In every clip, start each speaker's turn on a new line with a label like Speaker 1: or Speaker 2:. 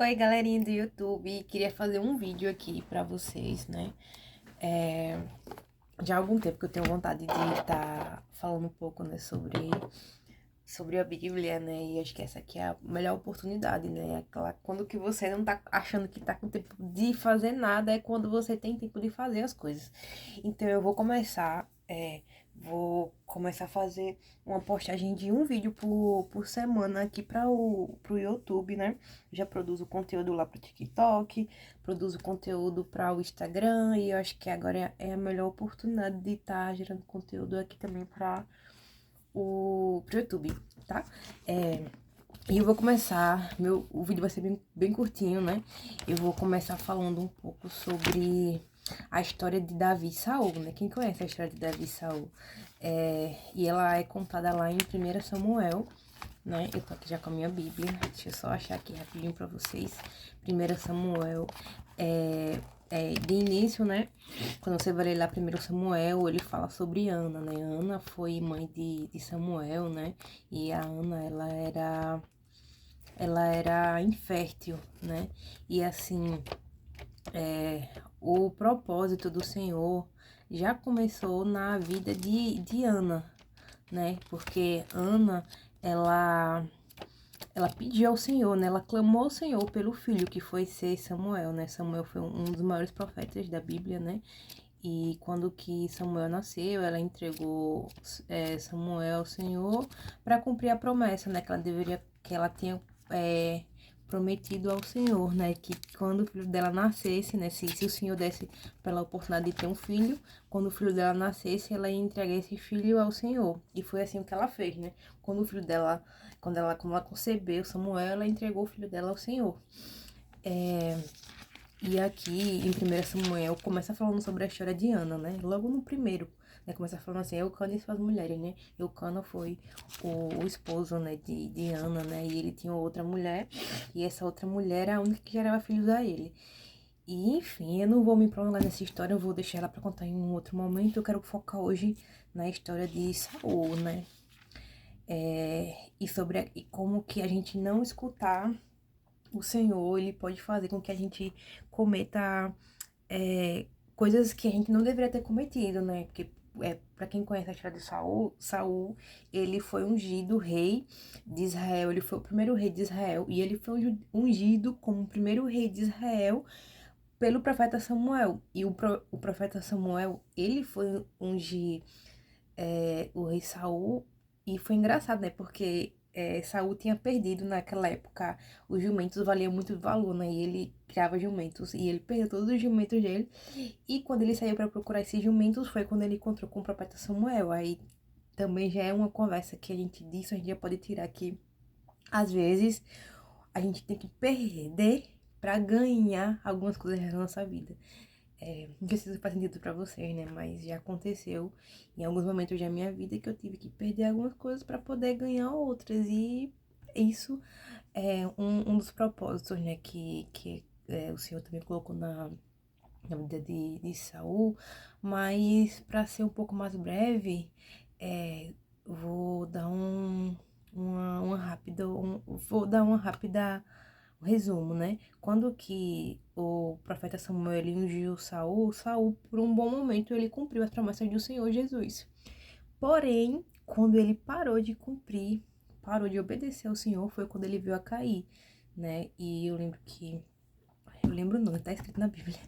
Speaker 1: Oi, galerinha do YouTube, queria fazer um vídeo aqui pra vocês, né? É, Já há algum tempo que eu tenho vontade de estar falando um pouco, né, sobre a Bíblia, né? E acho que essa aqui é a melhor oportunidade, né? Quando que você não tá achando que tá com tempo de fazer nada, é quando você tem tempo de fazer as coisas. Então eu vou começar a fazer uma postagem de um vídeo por semana aqui pro YouTube, né? Já produzo conteúdo lá pro TikTok, produzo conteúdo para o Instagram e eu acho que agora é a melhor oportunidade de estar gerando conteúdo aqui também pro YouTube, tá? E eu vou começar, o vídeo vai ser bem curtinho, né? Eu vou começar falando um pouco sobre a história de Davi e Saul, né? Quem conhece a história de Davi e Saul? E ela é contada lá em 1 Samuel, né? Eu tô aqui já com a minha Bíblia, deixa eu só achar aqui rapidinho pra vocês. 1 Samuel, de início, né? Quando você vai ler lá 1 Samuel, ele fala sobre Ana, né? Ana foi mãe de Samuel, né? E a Ana, ela era infértil, né? E assim, o propósito do Senhor já começou na vida de Ana, né? Porque Ana, ela pediu ao Senhor, né? Ela clamou ao Senhor pelo filho que foi ser Samuel, né? Samuel foi um dos maiores profetas da Bíblia, né? E quando que Samuel nasceu, ela entregou Samuel ao Senhor para cumprir a promessa, né? Que ela tinha prometido ao Senhor, né? Que quando o filho dela nascesse, né? Se o Senhor desse pela oportunidade de ter um filho, quando o filho dela nascesse, ela ia entregar esse filho ao Senhor. E foi assim que ela fez, né? Quando o filho dela, quando ela concebeu Samuel, ela entregou o filho dela ao Senhor. E aqui em 1 Samuel começa falando sobre a história de Ana, né? Logo no primeiro, né? Começa falando assim, Eucana e suas mulheres, né? Eucana foi o esposo, né, de Ana, né? E ele tinha outra mulher, e essa outra mulher era a única que gerava filhos a ele. E enfim, eu não vou me prolongar nessa história, eu vou deixar ela pra contar em um outro momento. Eu quero focar hoje na história de Saul, né? E como que a gente não escutar o Senhor, ele pode fazer com que a gente cometa coisas que a gente não deveria ter cometido, né? Porque, para quem conhece a história de Saul, ele foi ungido rei de Israel, ele foi o primeiro rei de Israel, e ele foi ungido como o primeiro rei de Israel pelo profeta Samuel. E o profeta Samuel, ele foi ungir o rei Saul, e foi engraçado, né? Porque Saul tinha perdido naquela época, os jumentos valiam muito valor, né? E ele criava jumentos, e ele perdeu todos os jumentos dele. E quando ele saiu para procurar esses jumentos, foi quando ele encontrou com o profeta Samuel. Aí também já é uma conversa que a gente disse, a gente já pode tirar aqui. Às vezes, a gente tem que perder para ganhar algumas coisas na nossa vida. Não sei se isso faz sentido pra vocês, né? Mas já aconteceu em alguns momentos da minha vida que eu tive que perder algumas coisas para poder ganhar outras. E isso é um dos propósitos, né? Que o Senhor também colocou na vida de Saul. Mas para ser um pouco mais breve, vou dar vou dar uma rápida resumo, né? Quando que o profeta Samuel ele ungiu Saul, por um bom momento, ele cumpriu as promessas do Senhor Jesus. Porém, quando ele parou de cumprir, parou de obedecer ao Senhor, foi quando ele veio a cair, né? E eu lembro não, tá escrito na Bíblia,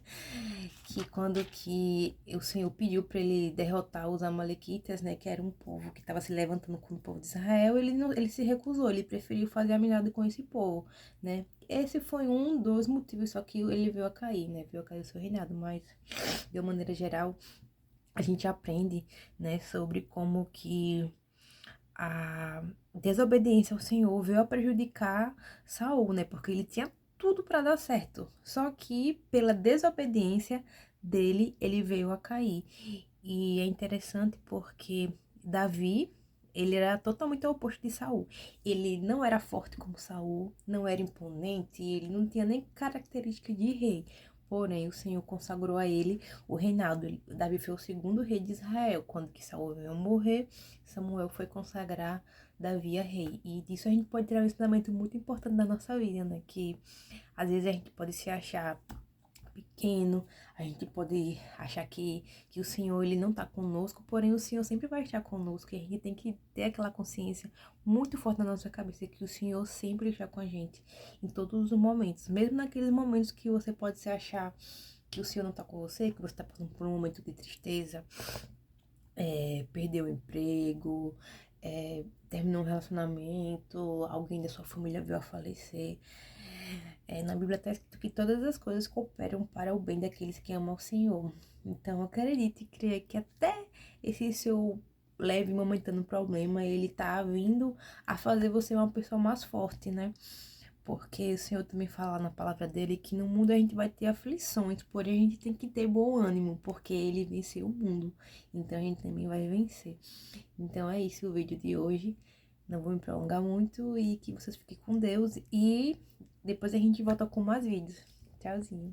Speaker 1: que quando que o Senhor pediu para ele derrotar os amalequitas, né, que era um povo que estava se levantando contra o povo de Israel, ele se recusou, ele preferiu fazer amizade com esse povo, né. Esse foi um dos motivos, só que ele veio a cair, né, veio a cair o seu reinado, mas de uma maneira geral a gente aprende, né, sobre como que a desobediência ao Senhor veio a prejudicar Saul, né? Porque ele tinha tudo para dar certo. Só que pela desobediência dele, ele veio a cair. E é interessante porque Davi, ele era totalmente o oposto de Saul. Ele não era forte como Saul, não era imponente, ele não tinha nem característica de rei. porém o Senhor consagrou a ele o reinado. Davi foi o segundo rei de Israel. Quando que Saul veio morrer, Samuel foi consagrar Davi a rei. E disso a gente pode tirar um ensinamento muito importante da nossa vida, né? Que às vezes a gente pode se achar pequeno, a gente pode achar que o Senhor ele não tá conosco, porém o Senhor sempre vai estar conosco e a gente tem que ter aquela consciência muito forte na nossa cabeça que o Senhor sempre está com a gente em todos os momentos, mesmo naqueles momentos que você pode se achar que o Senhor não tá com você, que você tá passando por um momento de tristeza, perdeu o emprego, terminou um relacionamento, alguém da sua família veio a falecer. Na Bíblia está escrito que todas as coisas cooperam para o bem daqueles que amam o Senhor. Então, acredite e creia que até esse seu leve e momentâneo problema, ele tá vindo a fazer você uma pessoa mais forte, né? Porque o Senhor também fala na palavra dele que no mundo a gente vai ter aflições, porém a gente tem que ter bom ânimo, porque ele venceu o mundo. Então a gente também vai vencer. Então é isso o vídeo de hoje. Não vou me prolongar muito e que vocês fiquem com Deus. E depois a gente volta com mais vídeos. Tchauzinho.